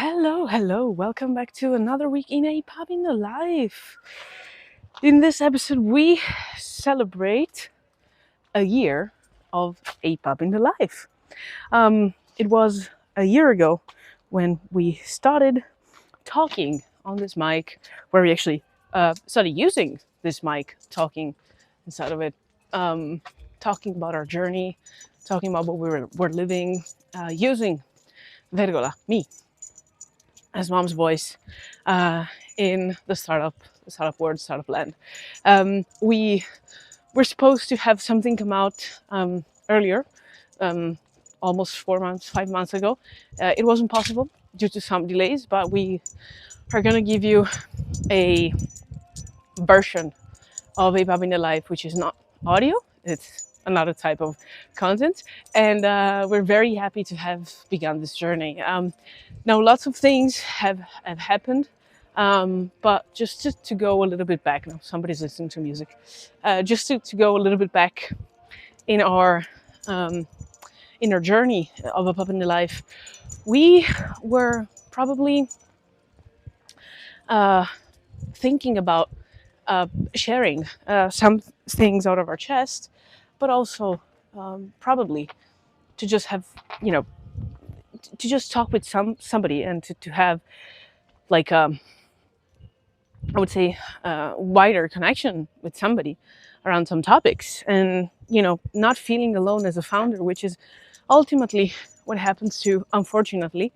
Hello. Welcome back to another week in a Pup in the Life. In this episode, we celebrate a year of a Pup in the Life. It was a year ago when we started talking on this mic, where we actually started using this mic, talking inside of it, talking about our journey, talking about what we're living, using Vergola, me, as mom's voice in the startup world, startup land. We were supposed to have something come out earlier, almost 5 months ago. It wasn't possible due to some delays, but we are going to give you a version of a Pup in the Life, which is not audio. It's another type of content, and we're very happy to have begun this journey. Now, lots of things have happened, but just to go a little bit back. Now, somebody's listening to music. Just to go a little bit back in our journey of a Pup in the Life, we were probably thinking about sharing some things out of our chest, but also probably to just have, to just talk with somebody and to have like I would say wider connection with somebody around some topics, and not feeling alone as a founder, which is ultimately what happens to, unfortunately,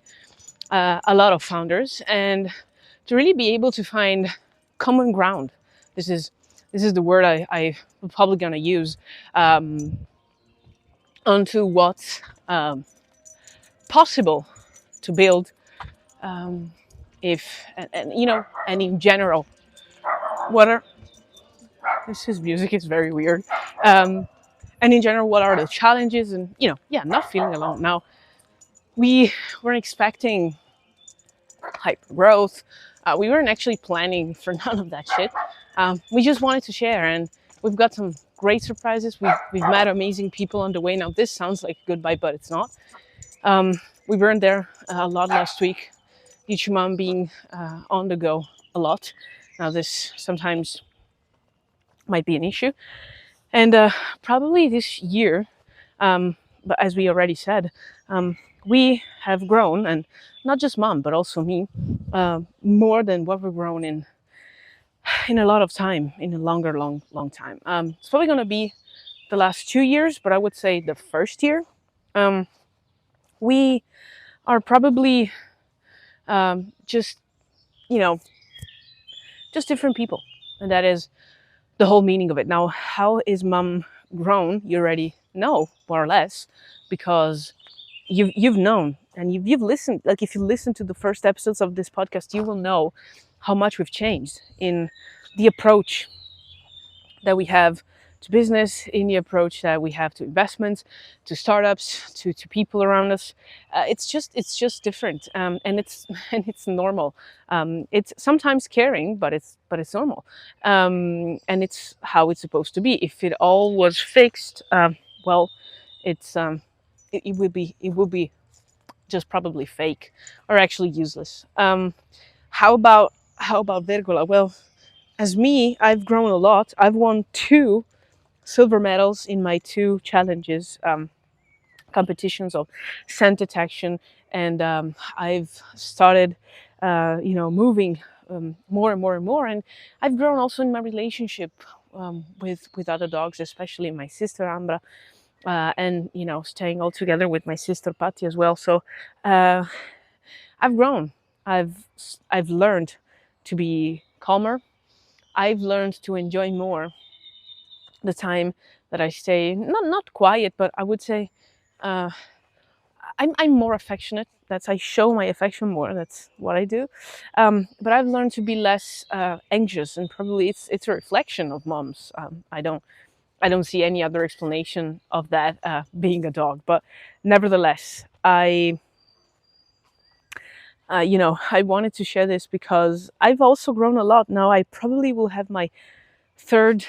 a lot of founders, and to really be able to find common ground. This is the word I'm probably going to use onto what's possible to build, if and in general, what are this music is very weird, and in general, what are the challenges, and not feeling alone. Now, we weren't expecting hyper growth. We weren't actually planning for none of that shit. We just wanted to share, and we've got some great surprises. We've met amazing people on the way. Now, this sounds like a goodbye, but it's not. We weren't there a lot last week, due to mom being on the go a lot. Now, this sometimes might be an issue. And probably this year, but as we already said, we have grown, and not just mom, but also me, more than what we've grown in a lot of time, in a long time. It's probably going to be the last 2 years, but I would say the first year. We are probably just different people, and that is the whole meaning of it. Now, how is mom grown? You already know, more or less, because you've known, and you've listened. Like, if you listen to the first episodes of this podcast, you will know how much we've changed in the approach that we have to business, in the approach that we have to investments, to startups, to people around us. It's just different, and it's normal. It's sometimes caring, but it's normal, and it's how it's supposed to be. If it all was fixed, well, it would be just probably fake, or actually useless. How about Vergola? Well, as me, I've grown a lot. I've won 2 silver medals in my 2 challenges, competitions of scent detection, and I've started moving more and more, and I've grown also in my relationship with other dogs, especially my sister Ambra, and staying all together with my sister Patti as well. So I've grown. I've learned to be calmer. I've learned to enjoy more the time that I stay, not quiet, but I would say I'm more affectionate. I show my affection more. That's what I do. But I've learned to be less anxious, and probably it's a reflection of mom's. I don't see any other explanation of that, being a dog. But nevertheless, I wanted to share this because I've also grown a lot. Now, I probably will have my 3rd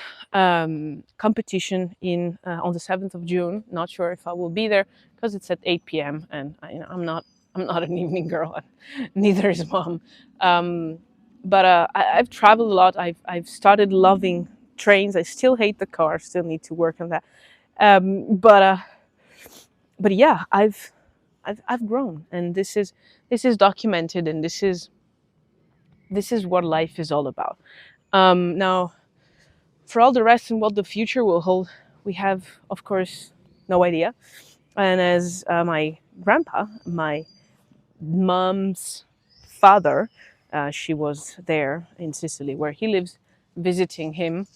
competition on the 7th of June. Not sure if I will be there, because it's at 8 p.m. and I'm not I'm not an evening girl. Neither is mom. Um, but I've traveled a lot. I've started loving trains. I still hate the car. Still need to work on that. Um, but uh, but yeah, I've grown, and this is documented, and this is what life is all about. Now, for all the rest and what the future will hold, we have, of course, no idea. And as my grandpa, my mom's father, she was there in Sicily where he lives, visiting him,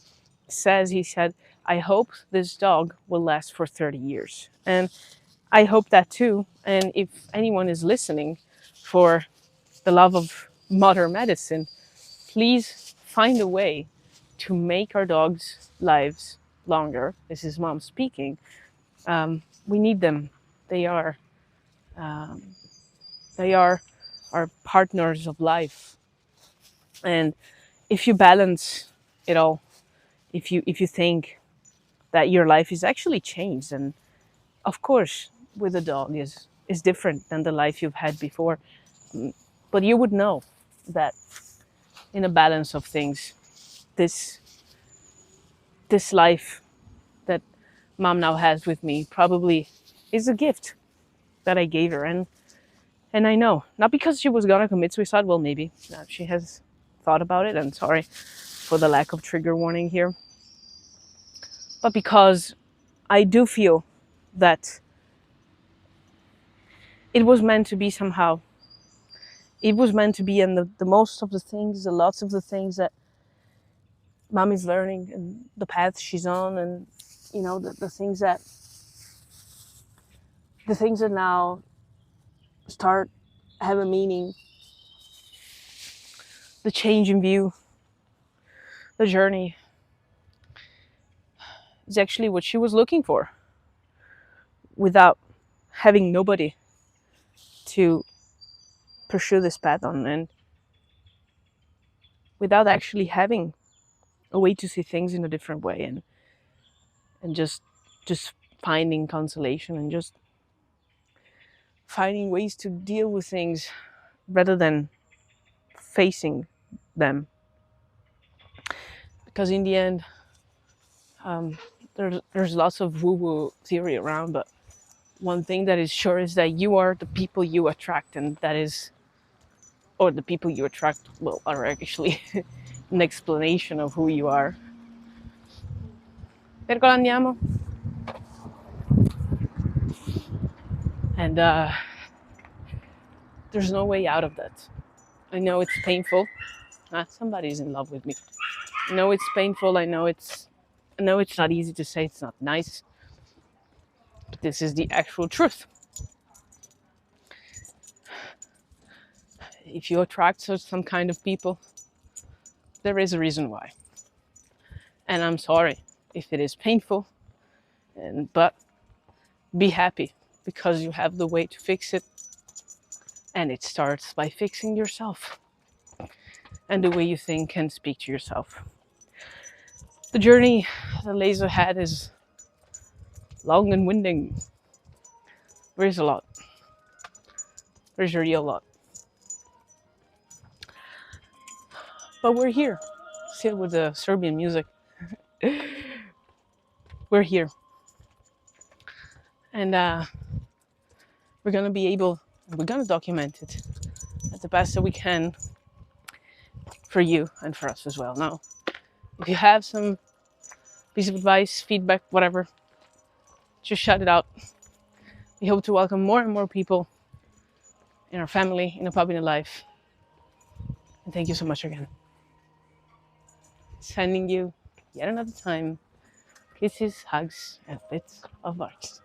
he said, I hope this dog will last for 30 years. And I hope that too. And if anyone is listening, for the love of modern medicine, please find a way to make our dogs' lives longer. This is mom speaking. We need them. They are um, they are our partners of life. And if you balance it all, if you think that your life is actually changed, and of course, with a dog is different than the life you've had before, but you would know that in a balance of things, this this life that mom now has with me probably is a gift that I gave her. And I know, not because she was gonna commit suicide, well, maybe. She has thought about it, and sorry for the lack of trigger warning here. But because I do feel that it was meant to be somehow. It was meant to be, and the most of the things, the lots of the things that mom is learning and the path she's on, and the things that now start have a meaning, the change in view, the journey is actually what she was looking for, without having nobody to pursue this path on, and without actually having a way to see things in a different way, and just finding consolation, and just finding ways to deal with things rather than facing them. Because in the end, there's lots of woo-woo theory around, but one thing that is sure is that you are the people you attract, and that is, or the people you attract, well, are actually an explanation of who you are. Vergola, andiamo. And there's no way out of that. I know it's painful. Somebody's in love with me. I know it's painful. I know it's not easy to say. It's not nice. But this is the actual truth. If you attract some kind of people, there is a reason why. And I'm sorry if it is painful, but be happy, because you have the way to fix it. And it starts by fixing yourself and the way you think and speak to yourself. The journey that lays ahead is long and winding. There is a lot. There's a real lot. But we're here. Still with the Serbian music. We're here. And we're going to document it as the best that we can for you and for us as well. Now, if you have some piece of advice, feedback, whatever, just shout it out. We hope to welcome more and more people in our family, in a Pup In The Life. And thank you so much again. Sending you yet another time kisses, hugs, and bits of barks.